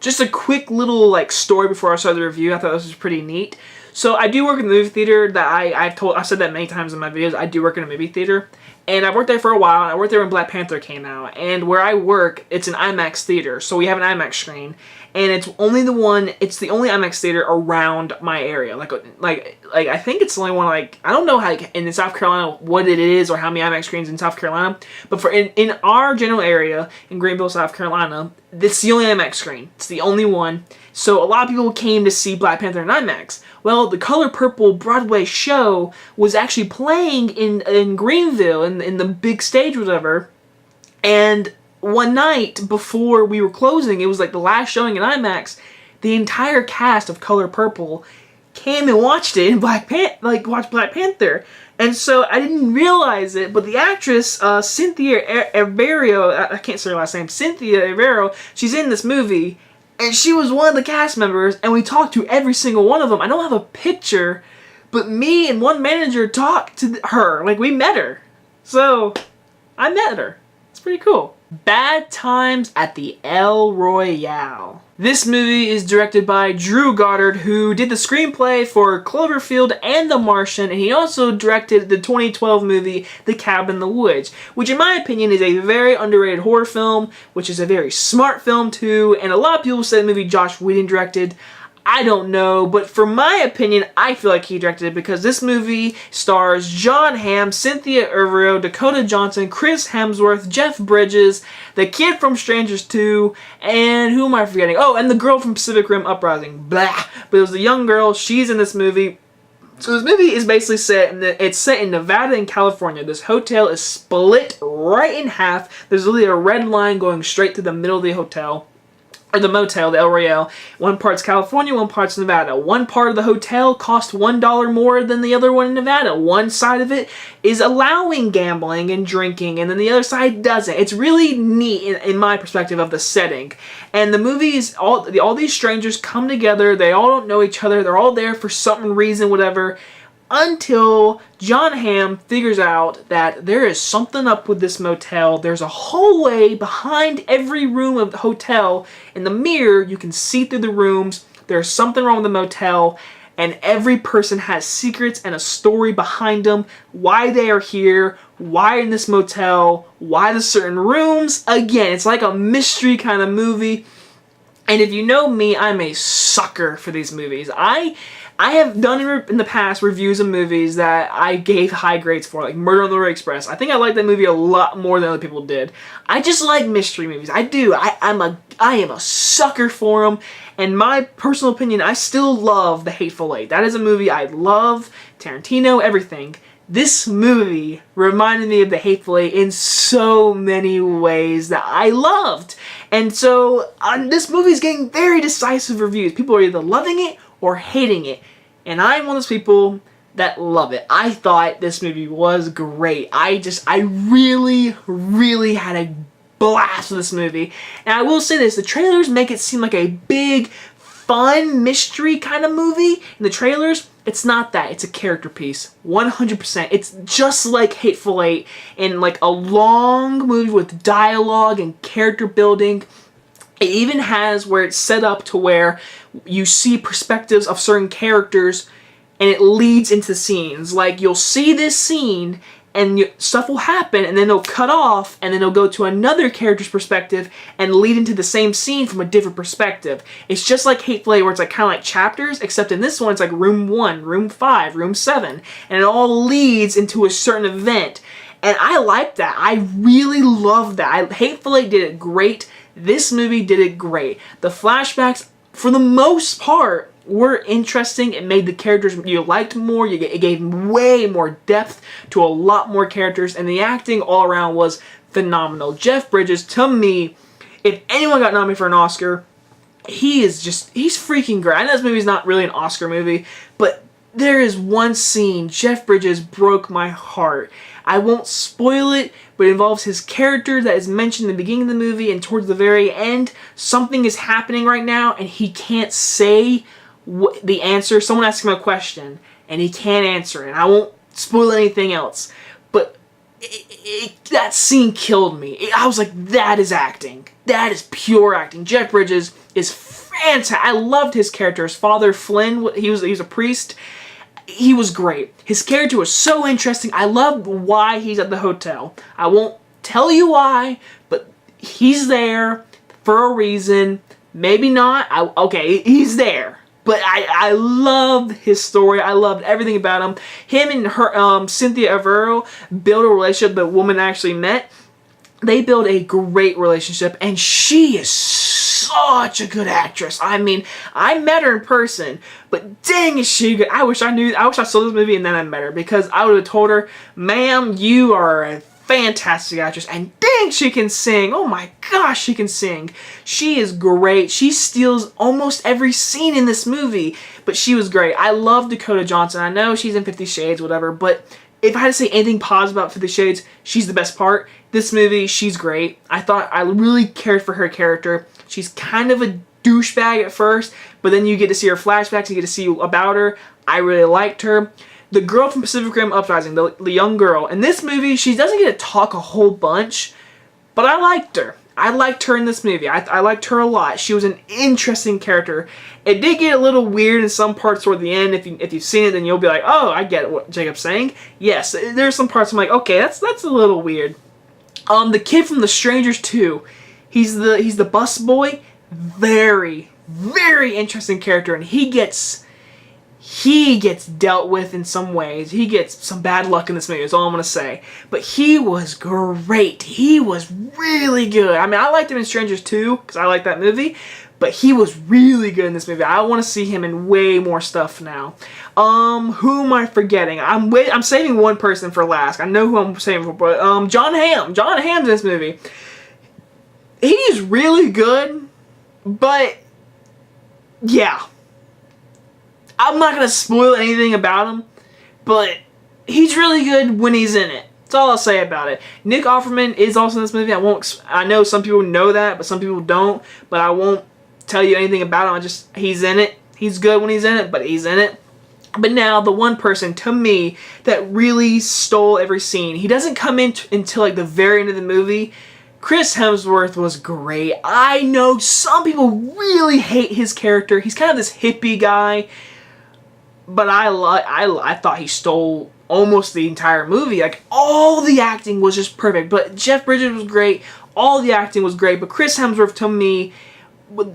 just a quick little like story before I started the review. I thought this was pretty neat. So I do work in the movie theater. I've said that many times in my videos. I do work in a movie theater, and I worked there for a while. I worked there when Black Panther came out, and where I work, it's an IMAX theater. So we have an IMAX screen, and it's the only IMAX theater around my area. Like I think it's the only one, like, I don't know how, like, in South Carolina what it is or how many IMAX screens in South Carolina, but for in our general area in Greenville, South Carolina, it's the only IMAX screen. It's the only one. So a lot of people came to see Black Panther in IMAX. Well, the Color Purple Broadway show was actually playing in Greenville in the big stage, whatever, and one night before we were closing, it was like the last showing in IMAX, the entire cast of Color Purple came and watched it in watched Black Panther. And so I didn't realize it, but the actress, Cynthia Erivo, I can't say her last name, Cynthia Erivo, she's in this movie, and she was one of the cast members, and we talked to every single one of them. I don't have a picture, but me and one manager talked to her, like we met her. So, I met her. It's pretty cool. Bad Times at the El Royale. This movie is directed by Drew Goddard, who did the screenplay for Cloverfield and The Martian, and he also directed the 2012 movie The Cabin in the Woods, which in my opinion is a very underrated horror film, which is a very smart film too, and a lot of people say the movie Josh Whedon directed. I don't know, but for my opinion, I feel like he directed it because this movie stars Jon Hamm, Cynthia Erivo, Dakota Johnson, Chris Hemsworth, Jeff Bridges, the kid from Strangers 2, and who am I forgetting? Oh, and the girl from Pacific Rim Uprising. Blah. But it was the young girl. She's in this movie. So this movie is basically set in Nevada and California. This hotel is split right in half. There's literally a red line going straight through the middle of the hotel. Or the motel, the El Royale. One part's California, one part's Nevada. One part of the hotel costs $1 more than the other one in Nevada. One side of it is allowing gambling and drinking, and then the other side doesn't. It's really neat in my perspective of the setting. And the movie is all these strangers come together. They all don't know each other. They're all there for some reason, whatever. Until Jon Hamm figures out that there is something up with this motel. There's a hallway behind every room of the hotel. In the mirror, you can see through the rooms. There's something wrong with the motel. And every person has secrets and a story behind them. Why they are here. Why in this motel. Why the certain rooms. Again, it's like a mystery kind of movie. And if you know me, I'm a sucker for these movies. I have done in the past reviews of movies that I gave high grades for, like Murder on the Orient Express. I think I like that movie a lot more than other people did. I just like mystery movies. I do. I am a sucker for them. And my personal opinion, I still love The Hateful Eight. That is a movie I love. Tarantino, everything. This movie reminded me of The Hateful Eight in so many ways that I loved. And so this movie is getting very decisive reviews. People are either loving it or hating it. And I'm one of those people that love it. I thought this movie was great. I really, really had a blast with this movie. And I will say this, the trailers make it seem like a big, fun, mystery kind of movie. In the trailers, it's not that. It's a character piece. 100%. It's just like Hateful Eight in like a long movie with dialogue and character building. It even has where it's set up to where you see perspectives of certain characters and it leads into scenes. Like you'll see this scene and stuff will happen and then it'll cut off and then it'll go to another character's perspective and lead into the same scene from a different perspective. It's just like Hateful Eight where it's like kind of like chapters, except in this one it's like room 1, room 5, room 7, and it all leads into a certain event. And I like that. I really love that. Hateful Eight did it great. This movie did it great. The flashbacks, for the most part, were interesting. It made the characters you liked more. It gave way more depth to a lot more characters. And the acting all around was phenomenal. Jeff Bridges, to me, if anyone got nominated for an Oscar, he's freaking great. I know this movie's not really an Oscar movie, but there is one scene, Jeff Bridges broke my heart. I won't spoil it, but it involves his character that is mentioned in the beginning of the movie and towards the very end. Something is happening right now and he can't say the answer. Someone asks him a question and he can't answer it. I won't spoil anything else, but that scene killed me. I was like, that is acting. that is pure acting. Jeff Bridges is fantastic. I loved his character. His father, Flynn, he was a priest. He was great. His character was so interesting. I love why he's at the hotel. I won't tell you why, but he's there for a reason. Maybe not. Okay, he's there. But I loved his story. I loved everything about him. Him and her, Cynthia Evero, build a relationship the woman actually met. They build a great relationship, and she is such a good actress. I mean, I met her in person, but dang is she good. I wish I saw this movie and then I met her, because I would have told her, ma'am, you are a fantastic actress, and dang, she can sing. Oh my gosh, she can sing. She is great. She steals almost every scene in this movie, but she was great. I love Dakota Johnson. I know she's in 50 Shades, whatever, but if I had to say anything positive about 50 Shades, she's the best part. This movie, she's great. I really cared for her character. She's kind of a douchebag at first, but then you get to see her flashbacks, you get to see about her. I really liked her. The girl from Pacific Rim Uprising, the young girl, in this movie, she doesn't get to talk a whole bunch, but I liked her. I liked her in this movie. I liked her a lot. She was an interesting character. It did get a little weird in some parts toward the end. If you've seen it, then you'll be like, oh, I get what Jacob's saying. Yes, there's some parts I'm like, okay, that's a little weird. The kid from The Strangers 2, he's the bus boy. Very, very interesting character, and he gets dealt with in some ways. He gets some bad luck in this movie, is all I'm going to say. But he was great. He was really good. I mean, I liked him in Strangers 2, because I like that movie. But he was really good in this movie. I want to see him in way more stuff now. Who am I forgetting? I'm saving one person for last. I know who I'm saving for, but John Hamm. John Hamm's in this movie. He's really good, but yeah. I'm not going to spoil anything about him, but he's really good when he's in it. That's all I'll say about it. Nick Offerman is also in this movie. I know some people know that, but some people don't. But I won't tell you anything about him. He's in it. He's good when he's in it, but he's in it. But now, the one person, to me, that really stole every scene. He doesn't come in until like the very end of the movie. Chris Hemsworth was great. I know some people really hate his character. He's kind of this hippie guy. But I thought he stole almost the entire movie. Like, all the acting was just perfect. But Jeff Bridges was great. All the acting was great. But Chris Hemsworth, to me,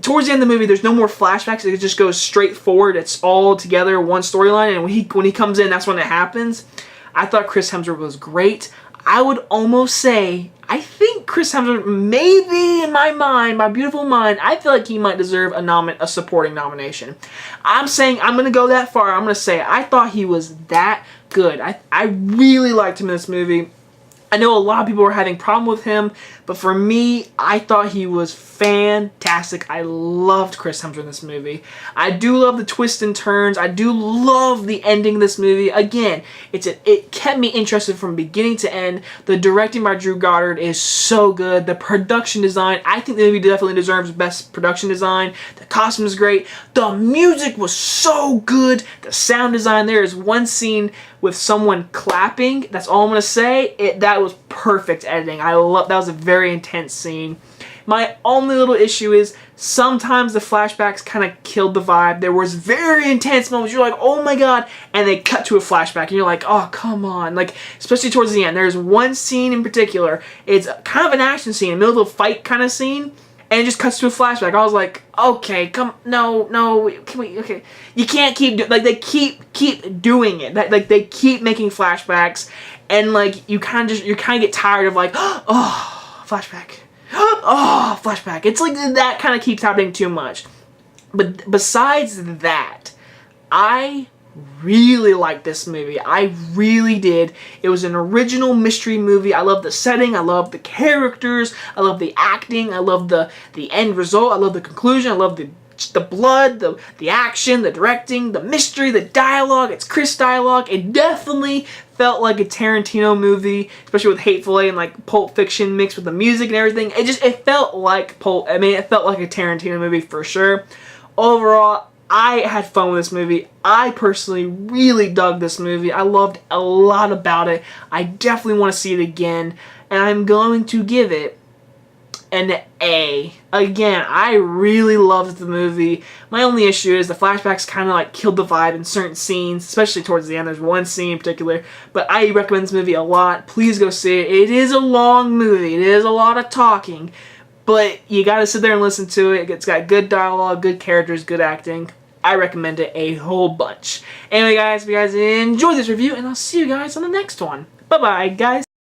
towards the end of the movie, there's no more flashbacks. It just goes straight forward. It's all together, one storyline. And when he comes in, that's when it happens. I thought Chris Hemsworth was great. I would almost say, I think Chris Hemsworth, maybe in my mind, my beautiful mind, I feel like he might deserve a supporting nomination. I'm going to go that far. I'm going to say I thought he was that good. I really liked him in this movie. I know a lot of people were having problem with him, but for me, I thought he was fantastic. I loved Chris Hemsworth in this movie. I do love the twists and turns. I do love the ending of this movie. Again, it kept me interested from beginning to end. The directing by Drew Goddard is so good. The production design, I think the movie definitely deserves best production design. The costume is great. The music was so good. The sound design, there is one scene with someone clapping. That's all I'm going to say. That was perfect editing. That was a very intense scene. My only little issue is sometimes the flashbacks kind of killed the vibe. There was very intense moments. You're like, oh my god. And they cut to a flashback. And you're like, oh, come on. Like, especially towards the end. There's one scene in particular. It's kind of an action scene. A middle of a fight kind of scene. And it just cuts to a flashback. I was like, okay, no, can we, okay. You can't keep, like, they keep doing it. Like, they keep making flashbacks. And, like, you kind of get tired of, like, oh, flashback. Oh, flashback. It's like that kind of keeps happening too much. But besides that, I really liked this movie. I really did. It was an original mystery movie. I love the setting. I love the characters. I love the acting. I love the end result. I love the conclusion. I love the blood, the action, the directing, the mystery, the dialogue. It's Chris dialogue. It definitely felt like a Tarantino movie, especially with Hateful Eight and like Pulp Fiction mixed with the music and everything. It felt like it felt like a Tarantino movie for sure. Overall, I had fun with this movie. I personally really dug this movie. I loved a lot about it. I definitely want to see it again, and I'm going to give it an A. Again, I really loved the movie. My only issue is the flashbacks kind of like killed the vibe in certain scenes, especially towards the end. There's one scene in particular, but I recommend this movie a lot. Please go see it. It is a long movie. It is a lot of talking, but you gotta sit there and listen to it. It's got good dialogue, good characters, good acting. I recommend it a whole bunch. Anyway, guys, if you guys enjoyed this review, and I'll see you guys on the next one. Bye-bye, guys.